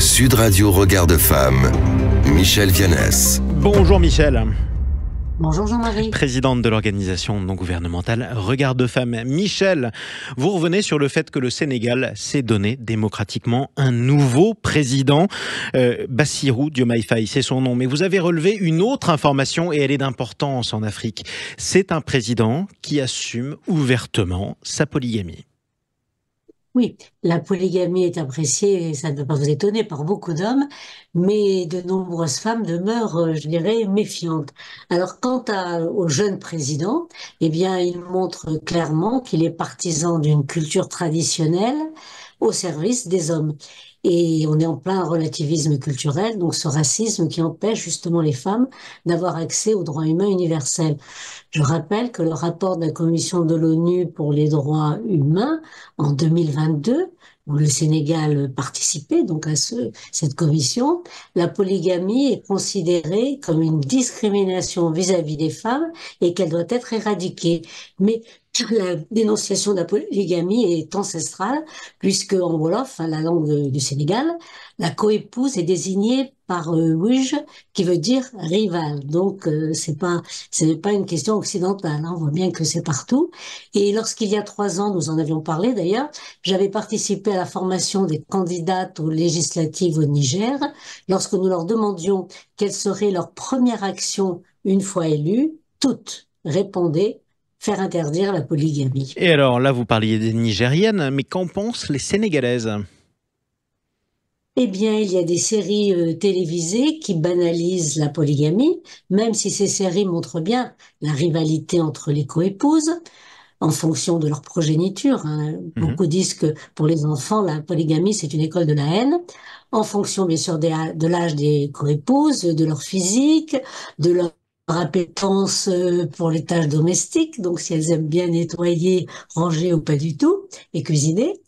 Sud Radio Regard de Femme, Michel Vianès. Bonjour Michel. Bonjour Jean-Marie. Présidente de l'organisation non gouvernementale Regard de Femme. Michel, vous revenez sur le fait que le Sénégal s'est donné démocratiquement un nouveau président. Bassirou Diomaye Faye, c'est son nom. Mais vous avez relevé une autre information et elle est d'importance en Afrique. C'est un président qui assume ouvertement sa polygamie. Oui, la polygamie est appréciée, et ça ne doit pas vous étonner, par beaucoup d'hommes, mais de nombreuses femmes demeurent, je dirais, méfiantes. Alors, au jeune président, eh bien, il montre clairement qu'il est partisan d'une culture traditionnelle au service des hommes. Et on est en plein relativisme culturel, donc ce racisme qui empêche justement les femmes d'avoir accès aux droits humains universels. Je rappelle que le rapport de la Commission de l'ONU pour les droits humains en 2022, où le Sénégal participait donc à cette commission, la polygamie est considérée comme une discrimination vis-à-vis des femmes et qu'elle doit être éradiquée. Mais la dénonciation de la polygamie est ancestrale, puisque en Wolof, la langue du Sénégal, la coépouse est désignée par Wuj, qui veut dire rival. Donc ce n'est pas une question occidentale, hein. On voit bien que c'est partout. Et lorsqu'il y a 3 ans, nous en avions parlé d'ailleurs, j'avais participé à la formation des candidates aux législatives au Niger, lorsque nous leur demandions quelle serait leur première action une fois élues, toutes répondaient: faire interdire la polygamie. Et alors là, vous parliez des Nigériennes, mais qu'en pensent les Sénégalaises ? Eh bien, il y a des séries télévisées qui banalisent la polygamie, même si ces séries montrent bien la rivalité entre les coépouses en fonction de leur progéniture, hein. Beaucoup disent que pour les enfants, la polygamie, c'est une école de la haine, en fonction bien sûr de l'âge des coépouses, de leur physique, de leur appétence pour les tâches domestiques, donc si elles aiment bien nettoyer, ranger ou pas du tout, et cuisiner.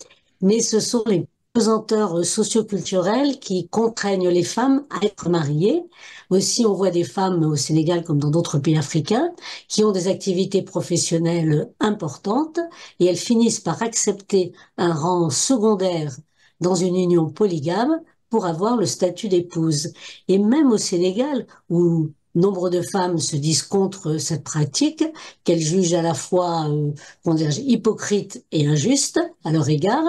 Mais ce sont les pesanteurs socioculturels qui contraignent les femmes à être mariées. Aussi, on voit des femmes au Sénégal comme dans d'autres pays africains qui ont des activités professionnelles importantes et elles finissent par accepter un rang secondaire dans une union polygame pour avoir le statut d'épouse. Et même au Sénégal, où nombre de femmes se disent contre cette pratique, qu'elles jugent à la fois hypocrite et injuste à leur égard,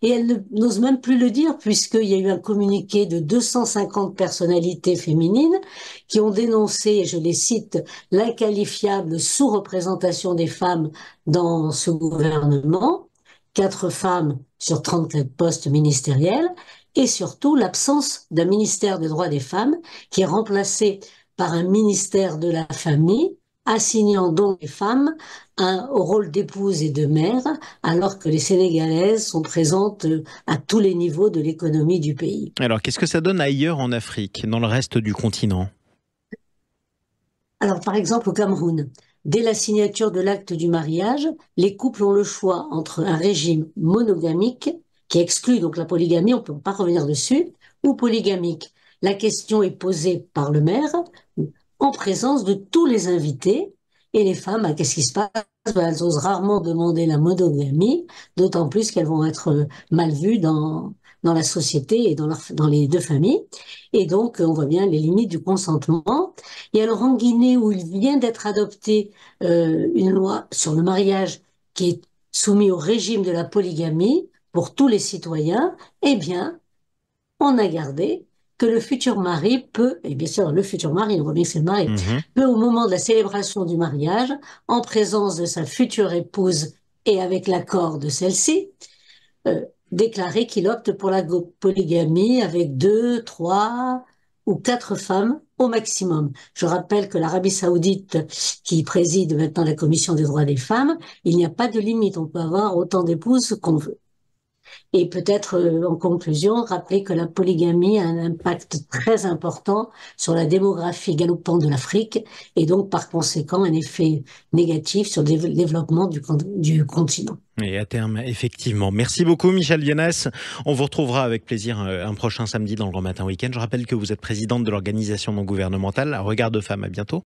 et elles n'osent même plus le dire puisqu'il y a eu un communiqué de 250 personnalités féminines qui ont dénoncé, et je les cite, l'inqualifiable sous-représentation des femmes dans ce gouvernement, 4 femmes sur 34 postes ministériels, et surtout l'absence d'un ministère des droits des femmes qui est remplacé par un ministère de la famille, assignant donc les femmes au rôle d'épouse et de mère, alors que les Sénégalaises sont présentes à tous les niveaux de l'économie du pays. Alors, qu'est-ce que ça donne ailleurs en Afrique, dans le reste du continent ? Alors, par exemple, au Cameroun, dès la signature de l'acte du mariage, les couples ont le choix entre un régime monogamique, qui exclut donc la polygamie, on ne peut pas revenir dessus, ou polygamique. La question est posée par le maire en présence de tous les invités et les femmes, qu'est-ce qui se passe? Elles osent rarement demander la monogamie, d'autant plus qu'elles vont être mal vues dans la société et dans les 2 familles. Et donc, on voit bien les limites du consentement. Et alors, en Guinée, où il vient d'être adopté une loi sur le mariage qui est soumise au régime de la polygamie pour tous les citoyens, eh bien, on a gardé que le futur mari peut, et bien sûr le futur mari, on voit bien que c'est le mari, peut au moment de la célébration du mariage, en présence de sa future épouse et avec l'accord de celle-ci, déclarer qu'il opte pour la polygamie avec 2, 3 ou 4 femmes au maximum. Je rappelle que l'Arabie Saoudite, qui préside maintenant la Commission des droits des femmes, il n'y a pas de limite, on peut avoir autant d'épouses qu'on veut. Et peut-être, en conclusion, rappeler que la polygamie a un impact très important sur la démographie galopante de l'Afrique et donc, par conséquent, un effet négatif sur le développement du continent. Et à terme, effectivement. Merci beaucoup, Michel Vianès. On vous retrouvera avec plaisir un prochain samedi dans le Grand Matin Week-end. Je rappelle que vous êtes présidente de l'organisation non gouvernementale Regard de Femme. À bientôt.